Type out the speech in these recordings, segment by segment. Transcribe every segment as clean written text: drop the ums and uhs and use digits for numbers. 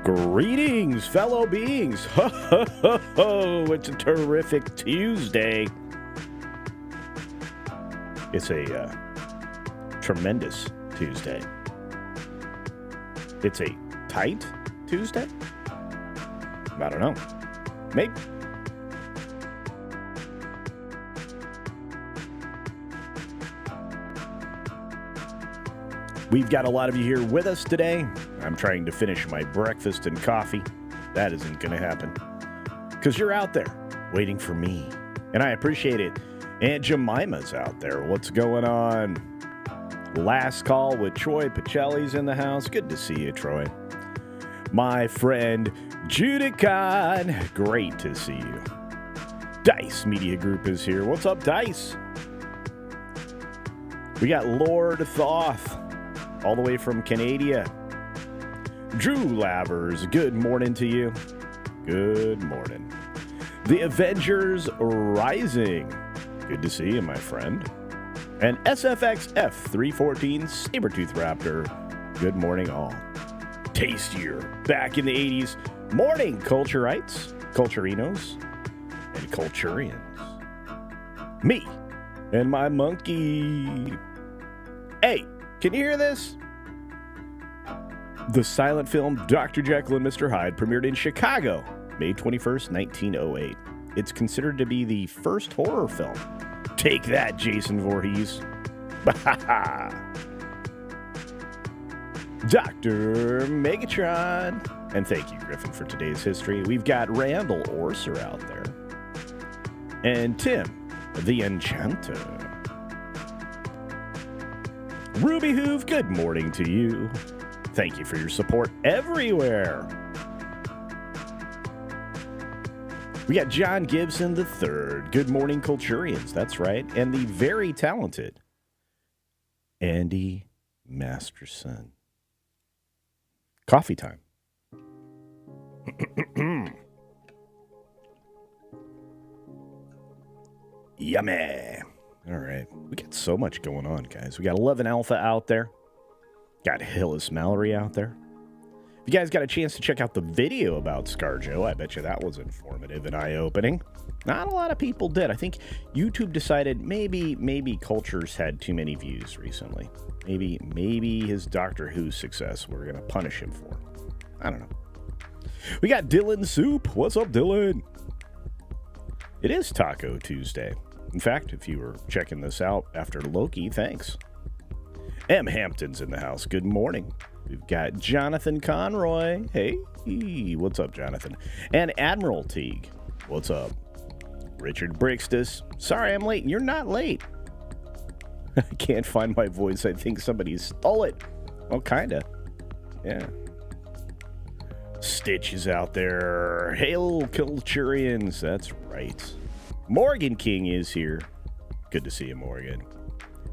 Greetings, fellow beings. Ho, ho, ho, ho. It's a terrific Tuesday. It's a tremendous Tuesday. It's a tight Tuesday? I don't know. Maybe. We've got a lot of you here with us today. I'm trying to finish my breakfast and coffee. That isn't going to happen. Because you're out there waiting for me. And I appreciate it. Aunt Jemima's out there. What's going on? Last call with Troy Pacelli's in the house. Good to see you, Troy. My friend Judicon. Great to see you. Dice Media Group is here. What's up, Dice? We got Lord Thoth. All the way from Canada. Drew Lavers, good morning to you. Good morning. The Avengers Rising. Good to see you, my friend. And SFX F314 Sabertooth Raptor. Good morning, all. Tastier. Back in the 80s. Morning, Culturites, Culturinos, and Culturians. Me and my monkey. Hey. Can you hear this? The silent film Dr. Jekyll and Mr. Hyde premiered in Chicago, May 21st, 1908. It's considered to be the first horror film. Take that, Jason Voorhees. Dr. Megatron. And thank you, Griffin, for today's history. We've got Randall Orser out there. And Tim, the Enchanter. Ruby Hoove, good morning to you. Thank you for your support everywhere. We got John Gibson III. Good morning, Culturians. That's right. And the very talented Andy Masterson. Coffee time. Yummy. All right. We got so much going on, guys. We got 11 Alpha out there. Got Hillis Mallory out there. If you guys got a chance to check out the video about ScarJo, I bet you that was informative and eye-opening. Not a lot of people did. I think YouTube decided maybe Cultures had too many views recently. Maybe his Doctor Who success we're going to punish him for. I don't know. We got Dylan Soup. What's up, Dylan? It is Taco Tuesday. In fact, if you were checking this out after Loki, thanks. M. Hampton's in the house. Good morning. We've got Jonathan Conroy. Hey, what's up, Jonathan? And Admiral Teague. What's up? Richard Brixtus. Sorry I'm late. You're not late. I can't find my voice. I think somebody stole it. Well, kinda. Yeah. Stitch is out there. Hail, Culturians. That's right. Morgan King is here. Good to see you, Morgan.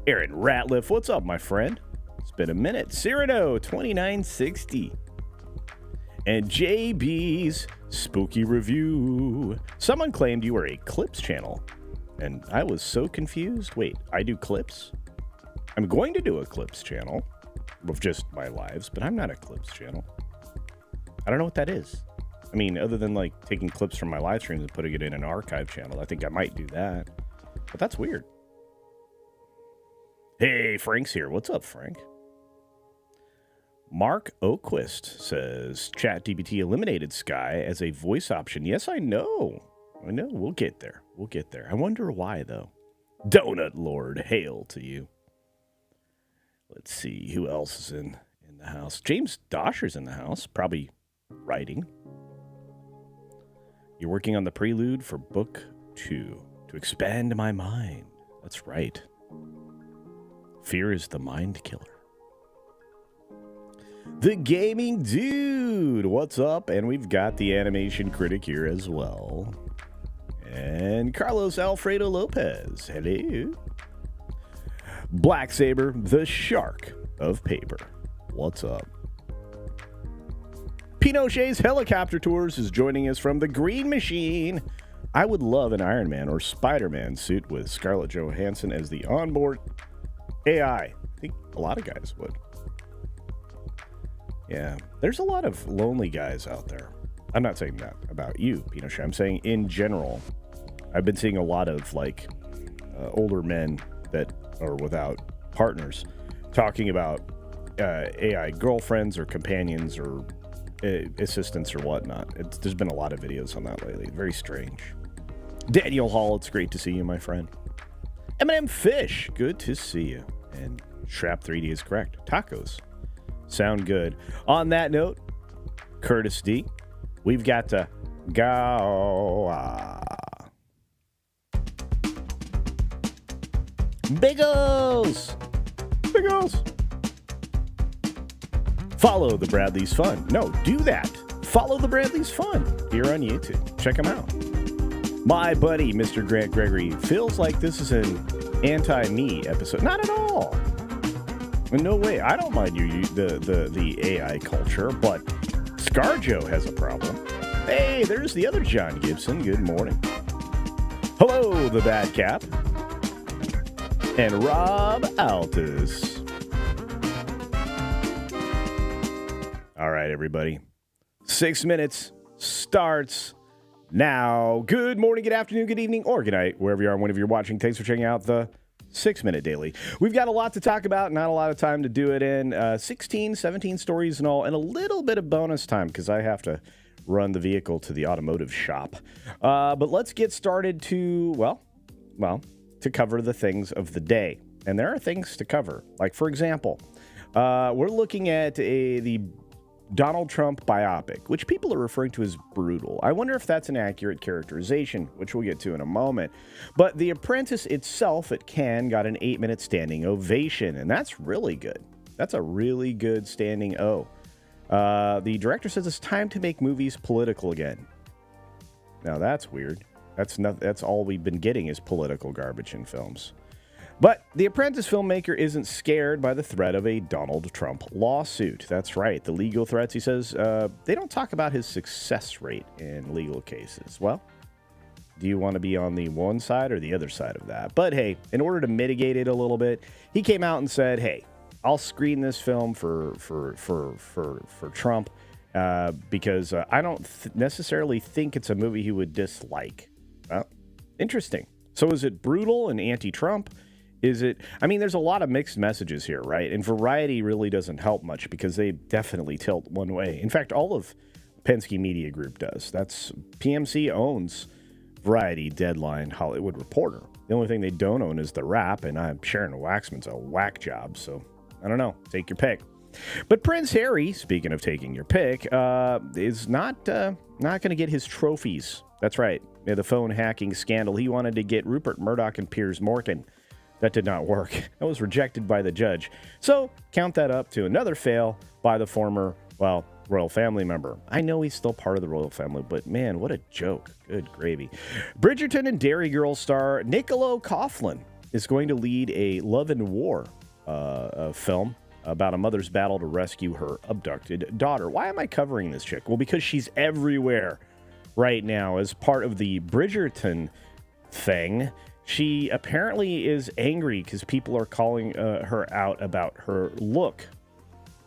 Aaron Ratliff, what's up, my friend? It's been a minute. Cyrano, 2960. And JB's Spooky Review. Someone claimed you were a Clips channel. And I was so confused. Wait, I do Clips? I'm going to do a Clips channel of just my lives, but I'm not a Clips channel. I don't know what that is. I mean, other than like taking clips from my live streams and putting it in an archive channel, I think I might do that. But that's weird. Hey, Frank's here. What's up, Frank? Mark Oquist says ChatGPT eliminated Sky as a voice option. Yes, I know. We'll get there. I wonder why, though. Donut Lord, hail to you. Let's see who else is in the house. James Dosher's in the house, probably writing. You're working on the prelude for book 2 to expand my mind. That's right. Fear is the mind killer. The Gaming Dude, what's up? And we've got the animation critic here as well. And Carlos Alfredo Lopez, hello. Black Saber, the shark of paper. What's up? Pinochet's Helicopter Tours is joining us from the Green Machine. I would love an Iron Man or Spider-Man suit with Scarlett Johannson as the onboard AI. I think a lot of guys would. Yeah, there's a lot of lonely guys out there. I'm not saying that about you, Pinochet. I'm saying in general, I've been seeing a lot of older men that are without partners talking about AI girlfriends or companions or assistants or whatnot. There's been a lot of videos on that lately. Very strange. Daniel Hall, it's great to see you, my friend. M&M Fish, good to see you. And Shrap 3D is correct. Tacos sound good. On that note, Curtis D, we've got to go. Biggles! Biggles! Follow the Bradley's Fun. No, do that. Follow the Bradley's Fun here on YouTube. Check them out. My buddy, Mr. Grant Gregory, feels like this is an anti-me episode. Not at all. No way. I don't mind the AI culture, but ScarJo has a problem. Hey, there's the other John Gibson. Good morning. Hello, the Bad Cap. And Rob Altus. All right, everybody. 6 minutes starts now. Good morning, good afternoon, good evening, or good night, wherever you are, whenever you're watching. Thanks for checking out the 6 Minute Daily. We've got a lot to talk about, not a lot of time to do it in. 16, 17 stories and all, and a little bit of bonus time because I have to run the vehicle to the automotive shop. But let's get started to cover the things of the day. And there are things to cover. Like, for example, we're looking at the Donald Trump biopic, which people are referring to as brutal. I wonder if that's an accurate characterization, which we'll get to in a moment. But The Apprentice itself at Cannes got an 8-minute standing ovation, and that's really good. That's a really good standing O. The director says it's time to make movies political again. Now that's weird. That's all we've been getting is political garbage in films. But the Apprentice filmmaker isn't scared by the threat of a Donald Trump lawsuit. That's right. The legal threats, he says, they don't talk about his success rate in legal cases. Well, do you want to be on the one side or the other side of that? But hey, in order to mitigate it a little bit, he came out and said, hey, I'll screen this film for Trump because I don't necessarily think it's a movie he would dislike. Well, interesting. So is it brutal and anti-Trump? Is it? I mean, there's a lot of mixed messages here, right? And Variety really doesn't help much because they definitely tilt one way. In fact, all of Penske Media Group does. That's PMC owns Variety, Deadline, Hollywood Reporter. The only thing they don't own is The Wrap, and Sharon Waxman's a whack job, so I don't know. Take your pick. But Prince Harry, speaking of taking your pick, is not going to get his trophies. That's right. The phone hacking scandal. He wanted to get Rupert Murdoch and Piers Morgan. That did not work. That was rejected by the judge. So count that up to another fail by the former, royal family member. I know he's still part of the royal family, but man, what a joke. Good gravy. Bridgerton and Dairy Girl star Nicola Coughlan is going to lead a Love and War film about a mother's battle to rescue her abducted daughter. Why am I covering this chick? Well, because she's everywhere right now as part of the Bridgerton thing. She apparently is angry because people are calling her out about her look.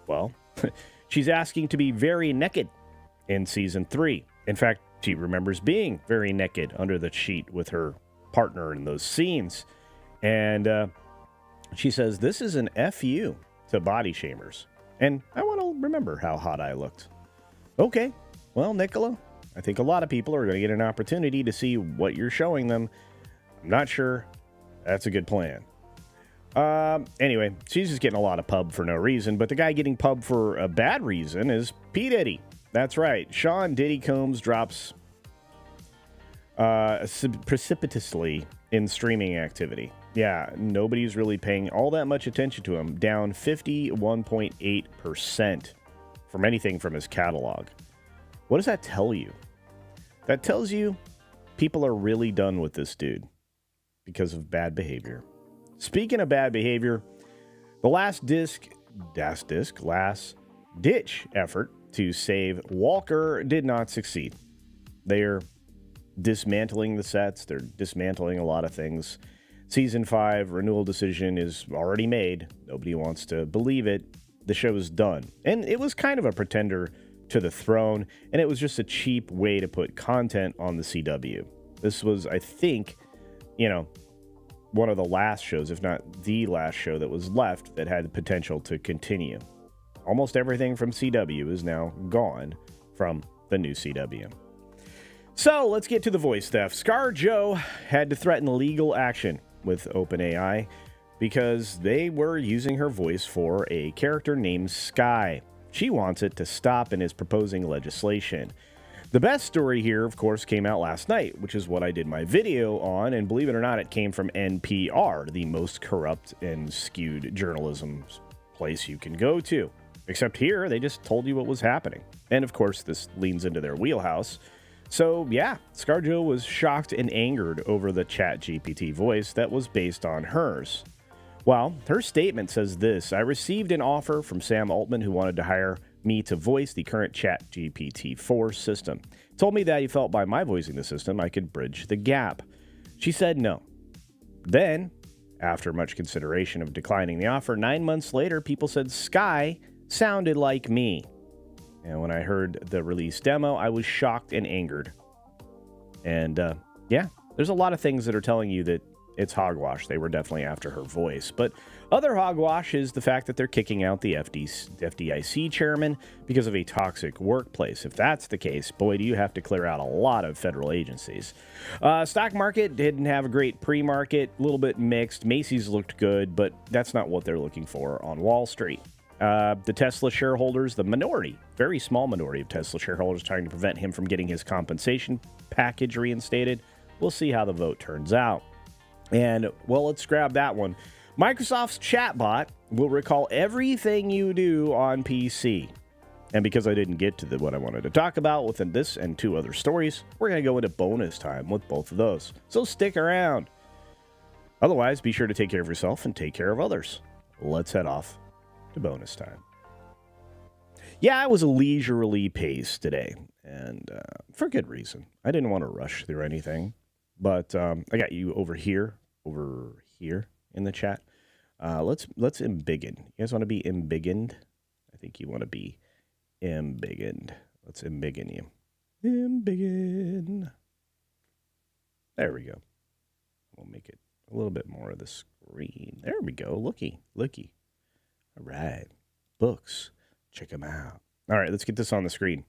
Well, she's asking to be very naked in season 3. In fact, she remembers being very naked under the sheet with her partner in those scenes. And she says, this is an FU to body shamers. And I want to remember how hot I looked. Okay, well, Nicola, I think a lot of people are going to get an opportunity to see what you're showing them. I'm not sure that's a good plan. Anyway, she's just getting a lot of pub for no reason, but the guy getting pub for a bad reason is P. Diddy. That's right. Sean Diddy Combs drops precipitously in streaming activity. Yeah, nobody's really paying all that much attention to him. Down 51.8% from anything from his catalog. What does that tell you? That tells you people are really done with this dude because of bad behavior. Speaking of bad behavior, the last ditch effort to save Walker did not succeed. They're dismantling the sets. They're dismantling a lot of things. Season 5 renewal decision is already made. Nobody wants to believe it. the show's done. And it was kind of a pretender to the throne, and it was just a cheap way to put content on the CW. This was, I think, one of the last shows, if not the last show that was left that had the potential to continue. Almost everything from CW is now gone from the new CW. So let's get to the voice theft. ScarJo had to threaten legal action with OpenAI because they were using her voice for a character named Sky. She wants it to stop and is proposing legislation. The best story here, of course, came out last night, which is what I did my video on, and believe it or not, it came from NPR, the most corrupt and skewed journalism place you can go to. Except here, they just told you what was happening. And of course, this leans into their wheelhouse. So yeah, ScarJo was shocked and angered over the ChatGPT voice that was based on hers. Well, her statement says this: I received an offer from Sam Altman, who wanted to hire me to voice the current ChatGPT 4 system. He told me that he felt by my voicing the system, I could bridge the gap. She said no. Then, after much consideration of declining the offer, 9 months later, people said Sky sounded like me. And when I heard the release demo, I was shocked and angered. And yeah, there's a lot of things that are telling you that it's hogwash. They were definitely after her voice. But other hogwash is the fact that they're kicking out the FDIC chairman because of a toxic workplace. If that's the case, boy, do you have to clear out a lot of federal agencies. Stock market didn't have a great pre-market, a little bit mixed. Macy's looked good, but that's not what they're looking for on Wall Street. The Tesla shareholders, the minority, very small minority of Tesla shareholders trying to prevent him from getting his compensation package reinstated. We'll see how the vote turns out. And, well, let's grab that one. Microsoft's chatbot will recall everything you do on PC. And because I didn't get to what I wanted to talk about within this and two other stories, we're going to go into bonus time with both of those. So stick around. Otherwise, be sure to take care of yourself and take care of others. Let's head off to bonus time. Yeah, it was a leisurely pace today, and for good reason. I didn't want to rush through anything, but I got you over here in the chat. Let's embiggen. You guys want to be embiggened? I think you want to be embiggened. Let's embiggen you. Embiggen. There we go. We'll make it a little bit more of the screen. There we go. Looky. All right. Books. Check them out. All right, let's get this on the screen.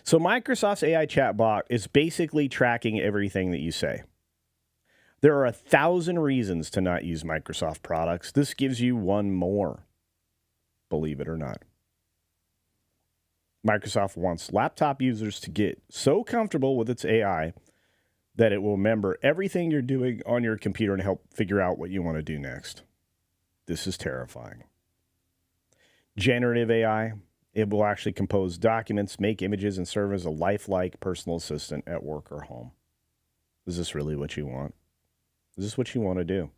So Microsoft's AI chatbot is basically tracking everything that you say. There are 1,000 reasons to not use Microsoft products. This gives you one more, believe it or not. Microsoft wants laptop users to get so comfortable with its AI that it will remember everything you're doing on your computer and help figure out what you want to do next. This is terrifying. Generative AI, it will actually compose documents, make images, and serve as a lifelike personal assistant at work or home. Is this really what you want? Is this what you want to do?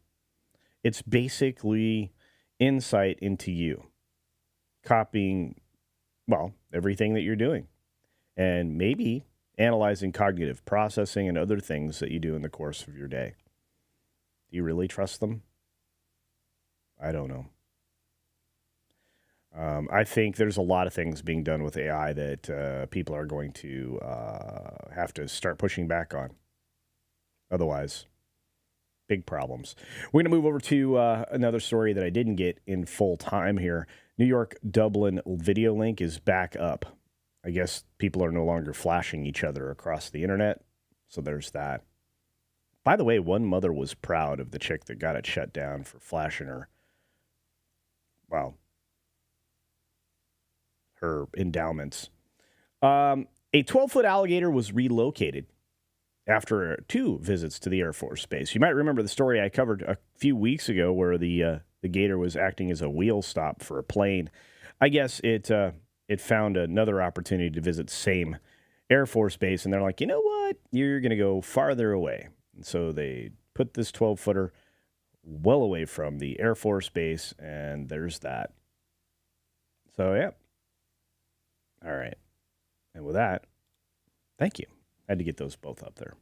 It's basically insight into you, copying, well, everything that you're doing, and maybe analyzing cognitive processing and other things that you do in the course of your day. Do you really trust them? I don't know. I think there's a lot of things being done with AI that people are going to have to start pushing back on. Otherwise, big problems. We're going to move over to another story that I didn't get in full time here. New York Dublin video link is back up. I guess people are no longer flashing each other across the internet. So there's that. By the way, one mother was proud of the chick that got it shut down for flashing her. Wow. Her endowments. A 12-foot alligator was relocated after 2 visits to the Air Force Base. You might remember the story I covered a few weeks ago where the gator was acting as a wheel stop for a plane. I guess it found another opportunity to visit the same Air Force Base, and they're like, you know what? You're going to go farther away. And so they put this 12-footer well away from the Air Force Base, and there's that. So, yeah. All right. And with that, thank you. I had to get those both up there.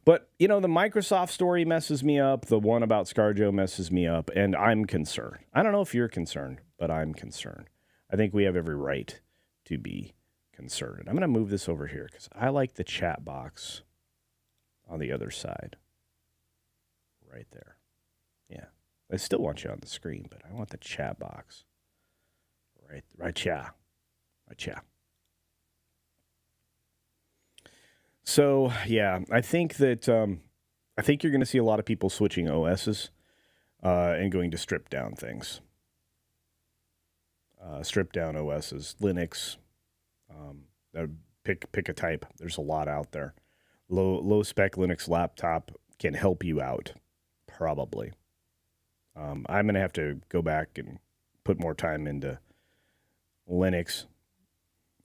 But, you know, the Microsoft story messes me up. The one about ScarJo messes me up, and I'm concerned. I don't know if you're concerned, but I'm concerned. I think we have every right to be concerned. I'm going to move this over here because I like the chat box on the other side. Right there. Yeah. I still want you on the screen, but I want the chat box. Right, yeah. Right, yeah. So, yeah, I think that I think you're going to see a lot of people switching OSs and going to strip down things. Strip down OSs, Linux. Pick a type. There's a lot out there. Low spec Linux laptop can help you out, probably. I'm going to have to go back and put more time into Linux.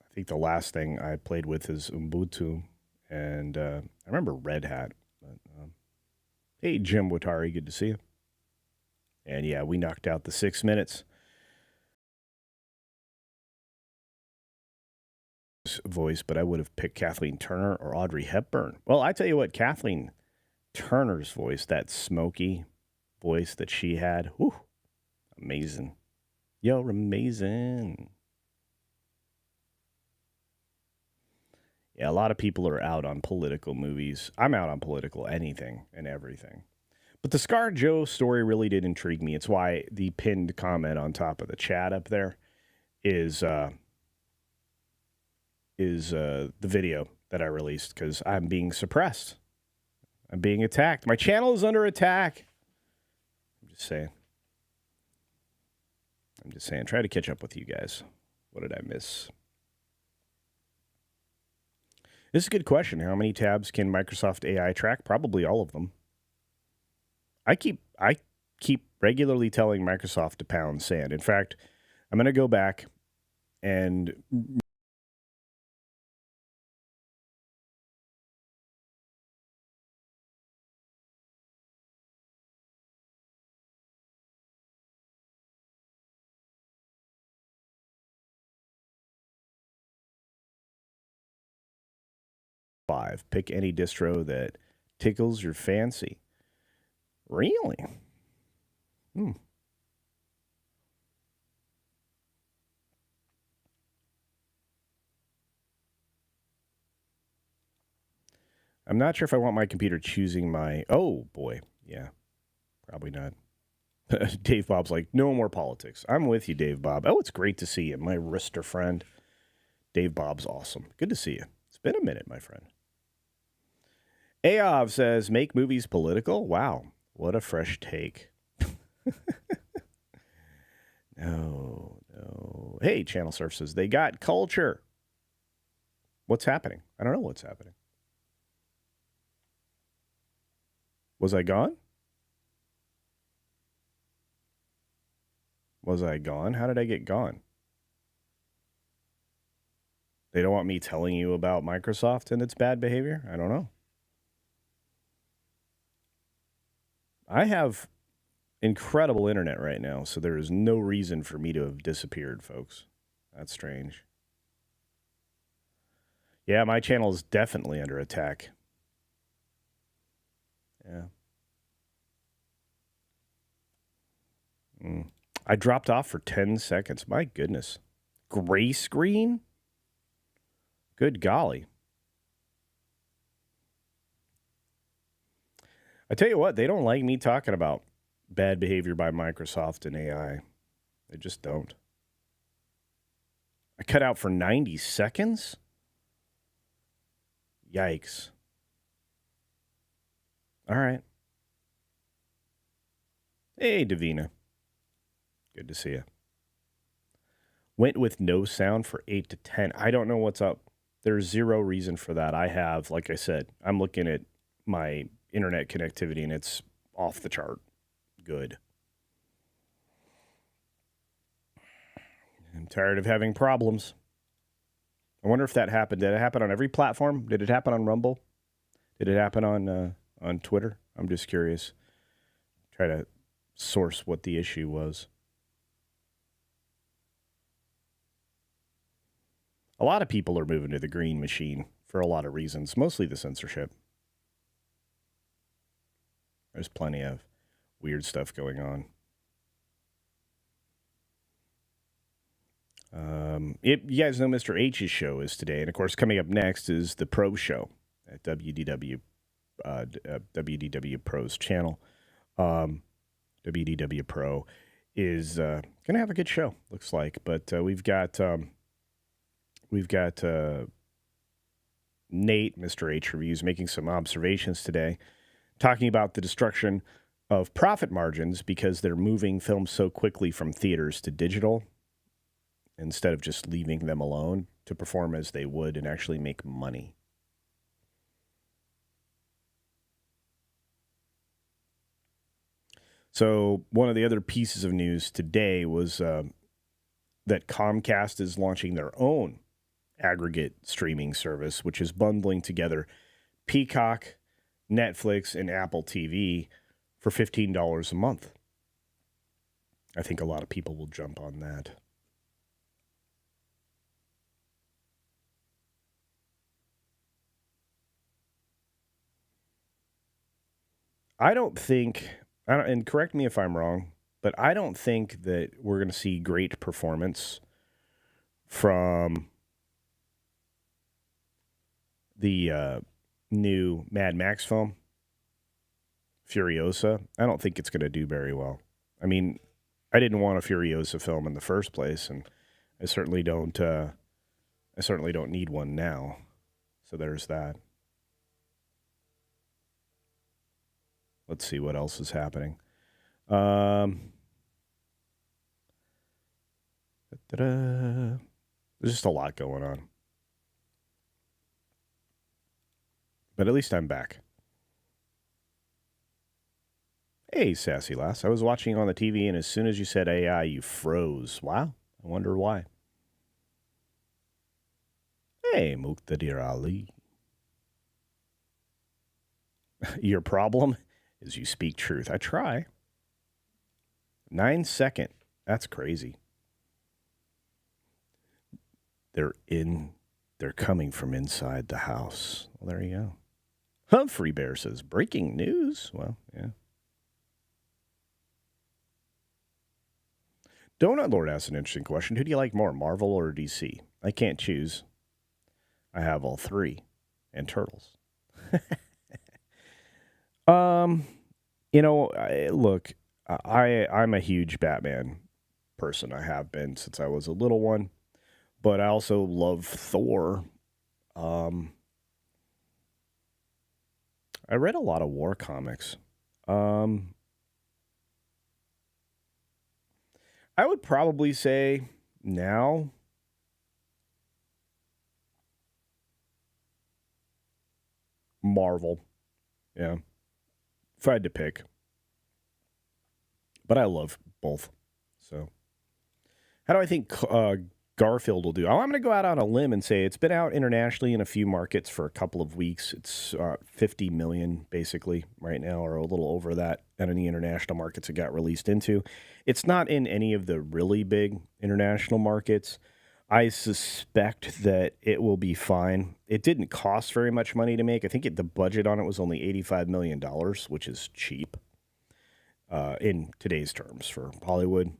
I think the last thing I played with is Ubuntu. And I remember Red Hat. But, hey, Jim Watari, good to see you. And yeah, we knocked out the 6 minutes. Voice, but I would have picked Kathleen Turner or Audrey Hepburn. Well, I tell you what, Kathleen Turner's voice, that smoky voice that she had, whew, amazing. You're amazing. Yeah, a lot of people are out on political movies. I'm out on political anything and everything. But the ScarJo story really did intrigue me. It's why the pinned comment on top of the chat up there is the video that I released because I'm being suppressed. I'm being attacked. My channel is under attack. I'm just saying. Try to catch up with you guys. What did I miss? This is a good question. How many tabs can Microsoft AI track? Probably all of them. I keep regularly telling Microsoft to pound sand. In fact, I'm going to go back and pick any distro that tickles your fancy. Really? I'm not sure if I want my computer choosing my... Oh, boy. Yeah, probably not. Dave Bob's like, no more politics. I'm with you, Dave Bob. Oh, it's great to see you, my wrister friend. Dave Bob's awesome. Good to see you. It's been a minute, my friend. Aov says, make movies political? Wow, what a fresh take. No. Hey, Channel Surf says, they got culture. What's happening? I don't know what's happening. Was I gone? How did I get gone? They don't want me telling you about Microsoft and its bad behavior? I don't know. I have incredible internet right now, so there is no reason for me to have disappeared, folks. That's strange. Yeah, my channel is definitely under attack. Yeah. I dropped off for 10 seconds. My goodness. Gray screen? Good golly. I tell you what, they don't like me talking about bad behavior by Microsoft and AI. They just don't. I cut out for 90 seconds? Yikes. All right. Hey, Davina. Good to see you. Went with no sound for 8 to 10. I don't know what's up. There's zero reason for that. I have, like I said, I'm looking at my internet connectivity and it's off the chart. Good. I'm tired of having problems. I wonder if that happened. Did it happen on every platform? Did it happen on Rumble? Did it happen on Twitter? I'm just curious. Try to source what the issue was. A lot of people are moving to the green machine for a lot of reasons, mostly the censorship. There's plenty of weird stuff going on. You guys know Mr. H's show is today, and of course, coming up next is the Pro Show at WDW Pro's channel. WDW Pro is going to have a good show, looks like. But we've got Nate, Mr. H Reviews, making some observations today, talking about the destruction of profit margins because they're moving films so quickly from theaters to digital instead of just leaving them alone to perform as they would and actually make money. So one of the other pieces of news today was that Comcast is launching their own aggregate streaming service, which is bundling together Peacock, Netflix, and Apple TV for $15 a month. I think a lot of people will jump on that. And correct me if I'm wrong, but I don't think that we're going to see great performance from the new Mad Max film, Furiosa. I don't think it's going to do very well. I mean, I didn't want a Furiosa film in the first place, and I certainly don't need one now. So there's that. Let's see what else is happening. There's just a lot going on. But at least I'm back. Hey, Sassy Lass. I was watching on the TV, and as soon as you said AI, you froze. Wow. I wonder why. Hey, Muqtadir Ali. Your problem is you speak truth. I try. 9 second. That's crazy. They're coming from inside the house. Well, there you go. Humphrey Bear says, breaking news. Well, yeah. Donut Lord asks an interesting question. Who do you like more, Marvel or DC? I can't choose. I have all three. And turtles. Look, I'm a huge Batman person. I have been since I was a little one. But I also love Thor. I read a lot of war comics. I would probably say now Marvel. Yeah. If I had to pick. But I love both. So, how do I think Garfield will do? I'm going to go out on a limb and say it's been out internationally in a few markets for a couple of weeks. It's 50 million basically right now, or a little over that, and in the international markets it got released into. It's not in any of the really big international markets. I suspect that it will be fine. It didn't cost very much money to make. I think the budget on it was only $85 million, which is cheap in today's terms for Hollywood.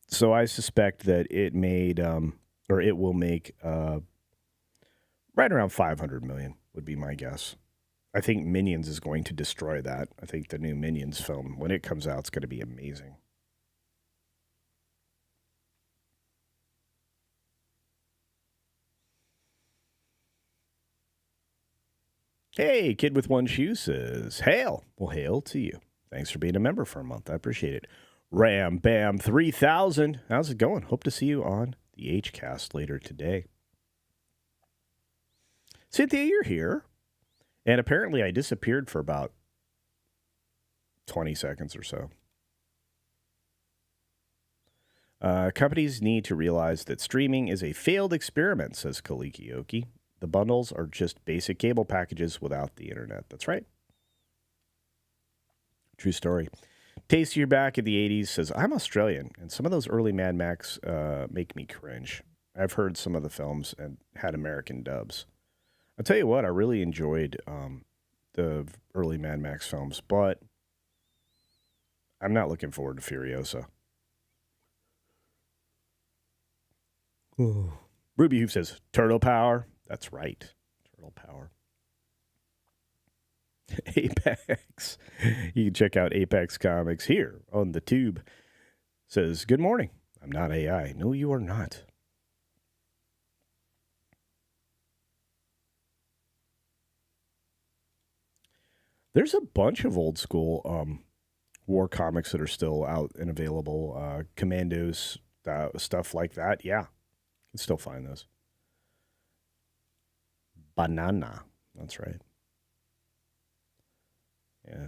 So I suspect that it will make right around 500 million would be my guess. I think Minions is going to destroy that. I think the new Minions film, when it comes out, is going to be amazing. Hey, Kid with One Shoe says, hail. Well, hail to you. Thanks for being a member for a month. I appreciate it. Ram Bam 3000. How's it going? Hope to see you on the HCast later today. Cynthia, you're here. And apparently I disappeared for about 20 seconds or so. Companies need to realize that streaming is a failed experiment, says Kaliki Oki. The bundles are just basic cable packages without the internet. That's right. True story. Tasty, you're back in the 80s, says, I'm Australian, and some of those early Mad Max make me cringe. I've heard some of the films and had American dubs. I'll tell you what, I really enjoyed the early Mad Max films, but I'm not looking forward to Furiosa. Ooh. Ruby Hoof says, Turtle Power. That's right. Turtle Power. Apex. You can check out Apex Comics here on the tube. Says, good morning. I'm not AI. No, you are not. There's a bunch of old school war comics that are still out and available. Commandos, stuff like that. Yeah, you can still find those. Banana. That's right. Yeah.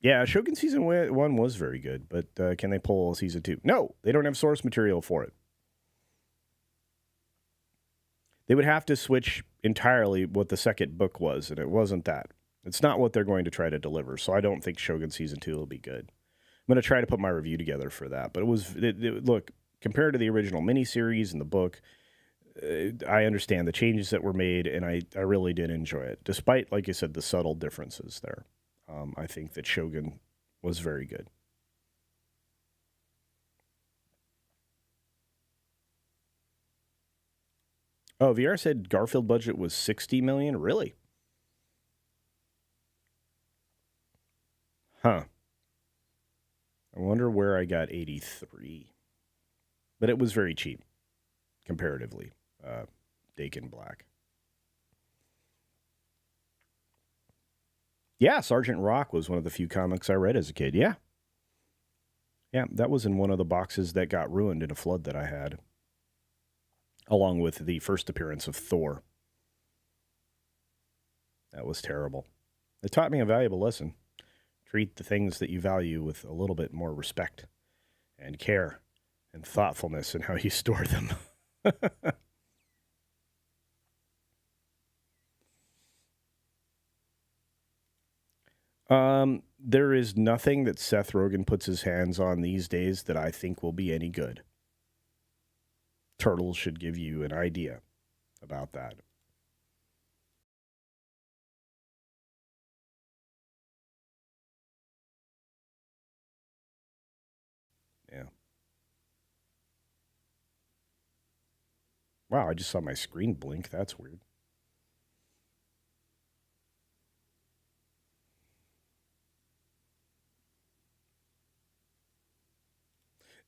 Yeah, Shogun Season 1 was very good, but can they pull Season 2? No, they don't have source material for it. They would have to switch entirely what the second book was, and it wasn't that. It's not what they're going to try to deliver, so I don't think Shogun Season 2 will be good. I'm going to try to put my review together for that, but look, compared to the original miniseries and the book, I understand the changes that were made, and I really did enjoy it, despite, like I said, the subtle differences there. I think that Shogun was very good. Oh, VR said Garfield budget was $60 million? Really? Huh. I wonder where I got 83. But it was very cheap, comparatively. Dakin Black. Yeah, Sergeant Rock was one of the few comics I read as a kid. Yeah. Yeah, that was in one of the boxes that got ruined in a flood that I had, along with the first appearance of Thor. That was terrible. It taught me a valuable lesson. Treat the things that you value with a little bit more respect and care and thoughtfulness in how you store them. There is nothing that Seth Rogen puts his hands on these days that I think will be any good. Turtles should give you an idea about that. Yeah. Wow, I just saw my screen blink. That's weird.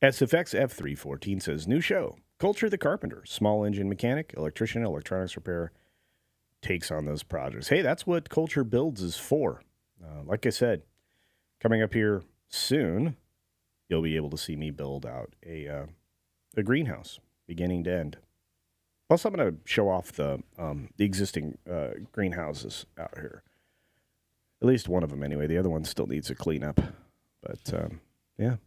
SFX F314 says, new show, Culture the Carpenter, small engine mechanic, electrician, electronics repair, takes on those projects. Hey, that's what Culture Builds is for. Like I said, coming up here soon, you'll be able to see me build out a greenhouse, beginning to end. Plus, I'm going to show off the existing greenhouses out here. At least one of them, anyway. The other one still needs a cleanup. But, yeah.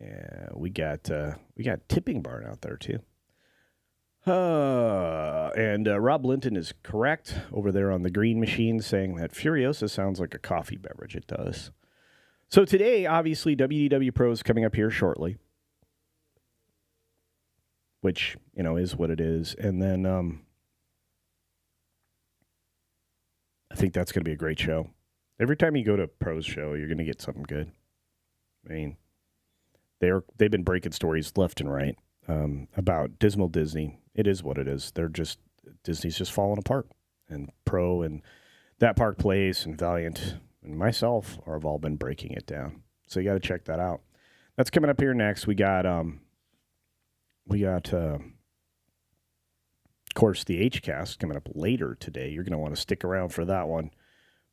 Yeah, we got Tipping Barn out there, too. And Rob Linton is correct over there on the Green Machine, saying that Furiosa sounds like a coffee beverage. It does. So today, obviously, WDW Pro is coming up here shortly, which, is what it is. And then I think that's going to be a great show. Every time you go to a Pro's show, you're going to get something good. I mean, they've been breaking stories left and right about dismal Disney. It is what it is. Disney's just falling apart. And Pro and That Park Place and Valiant and myself have all been breaking it down. So you got to check that out. That's coming up here next. We got of course, the H-Cast coming up later today. You're going to want to stick around for that one.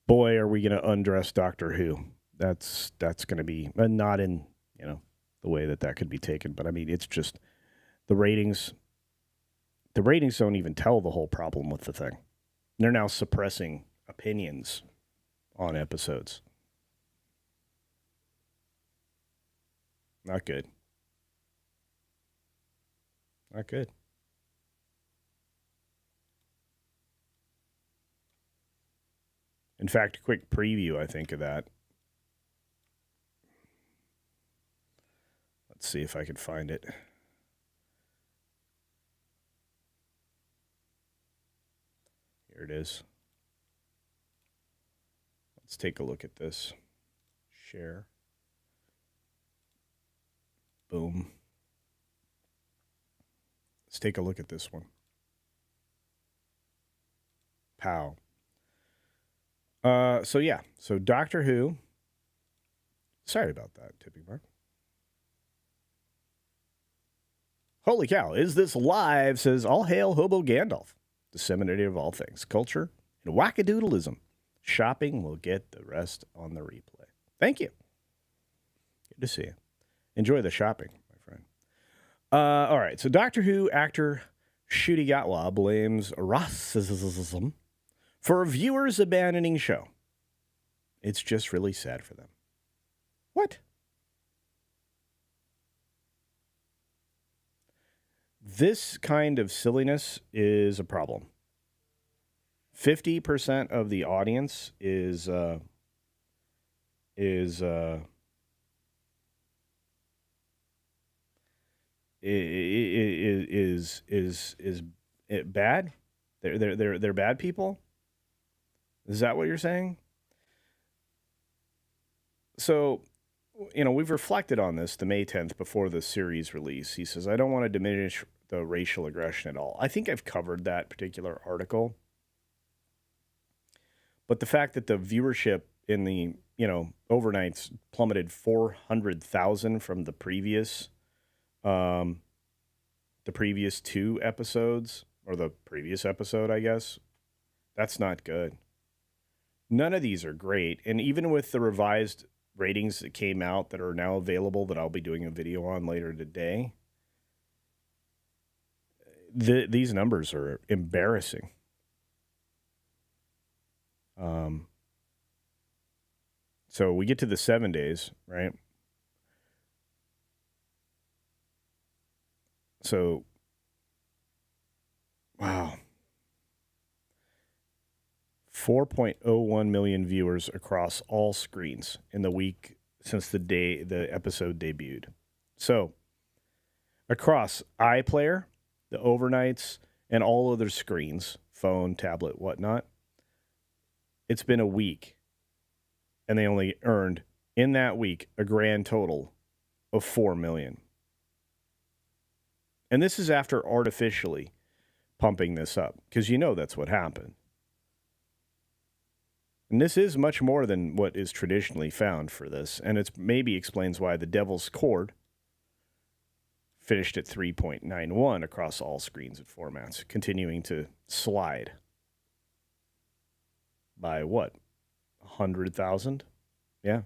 Boy, are we going to undress Doctor Who. That's going to be not in, the way that could be taken. But, I mean, it's just the ratings. The ratings don't even tell the whole problem with the thing. They're now suppressing opinions on episodes. Not good. Not good. In fact, a quick preview, I think, of that. Let's see if I can find it. Here it is. Let's take a look at this. Share. Boom. Let's take a look at this one. Pow. So Doctor Who. Sorry about that, Tippy Mark. Holy cow, is this live? Says, all hail Hobo Gandalf, disseminator of all things, culture, and wackadoodleism. Shopping will get the rest on the replay. Thank you. Good to see you. Enjoy the shopping, my friend. All right, so Doctor Who actor Ncuti Gatwa blames racism for viewers abandoning show. It's just really sad for them. What? This kind of silliness is a problem. 50% of the audience is it bad? They're bad people? Is that what you're saying? So, we've reflected on this the May 10th before the series release. He says, I don't want to diminish the racial aggression at all. I think I've covered that particular article. But the fact that the viewership in the, overnights plummeted 400,000 from the previous 2 episodes, or the previous episode, I guess, that's not good. None of these are great. And even with the revised ratings that came out that are now available that I'll be doing a video on later today, these numbers are embarrassing. So we get to the 7 days, right? So, wow. 4.01 million viewers across all screens in the week since the day the episode debuted. So, across iPlayer, the overnights, and all other screens, phone, tablet, whatnot, it's been a week. And they only earned, in that week, a grand total of 4 million. And this is after artificially pumping this up, because that's what happened. And this is much more than what is traditionally found for this. And it maybe explains why The Devil's Chord finished at 3.91 across all screens and formats, continuing to slide by what? 100,000? Yeah.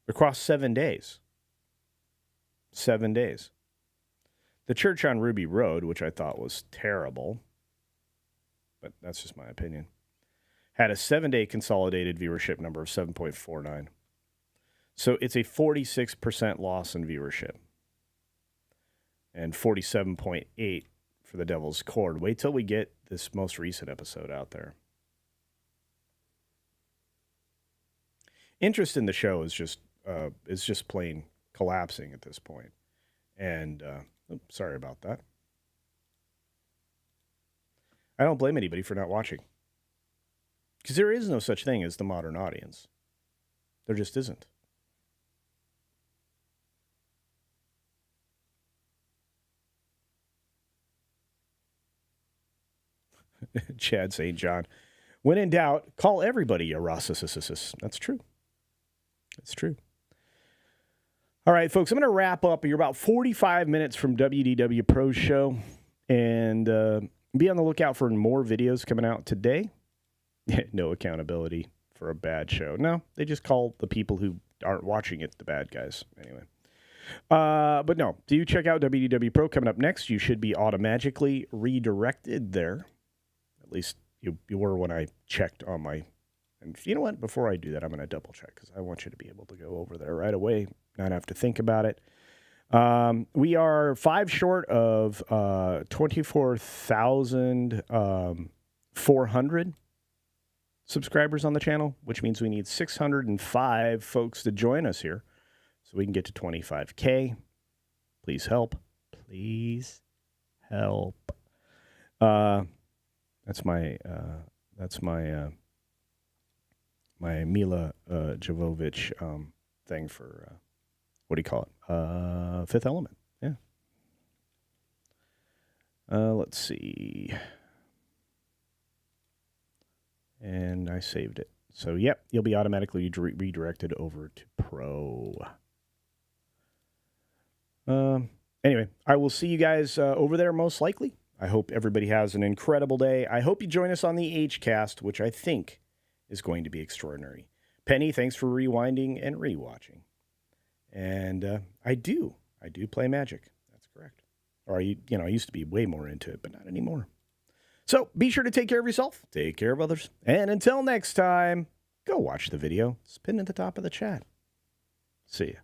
Across 7 days. 7 days. The Church on Ruby Road, which I thought was terrible, but that's just my opinion, had a 7-day consolidated viewership number of 7.49. So it's a 46% loss in viewership. And 47.8 for The Devil's Chord. Wait till we get this most recent episode out there. Interest in the show is just plain collapsing at this point. And sorry about that. I don't blame anybody for not watching. Because there is no such thing as the modern audience. There just isn't. Chad St. John. When in doubt, call everybody a racist. That's true. That's true. All right, folks, I'm going to wrap up. You're about 45 minutes from WDW Pro's show. And be on the lookout for more videos coming out today. No accountability for a bad show. No, they just call the people who aren't watching it the bad guys. Anyway. But no, do check out WDW Pro coming up next. You should be automatically redirected there. At least you were when I checked on my... And you know what? Before I do that, I'm going to double check because I want you to be able to go over there right away, not have to think about it. We are 5 short of 24,400 subscribers on the channel, which means we need 605 folks to join us here so we can get to 25K. Please help. Please help. That's my That's my my Mila Jovovich thing for what do you call it? Fifth Element. Yeah. Let's see. And I saved it. So, yep, you'll be automatically redirected over to Pro. Anyway, I will see you guys over there most likely. I hope everybody has an incredible day. I hope you join us on the Hcast, which I think is going to be extraordinary. Penny, thanks for rewinding and rewatching. And I do play Magic. That's correct. Or, I used to be way more into it, but not anymore. So be sure to take care of yourself, take care of others, and until next time, go watch the video. It's pinned at the top of the chat. See ya.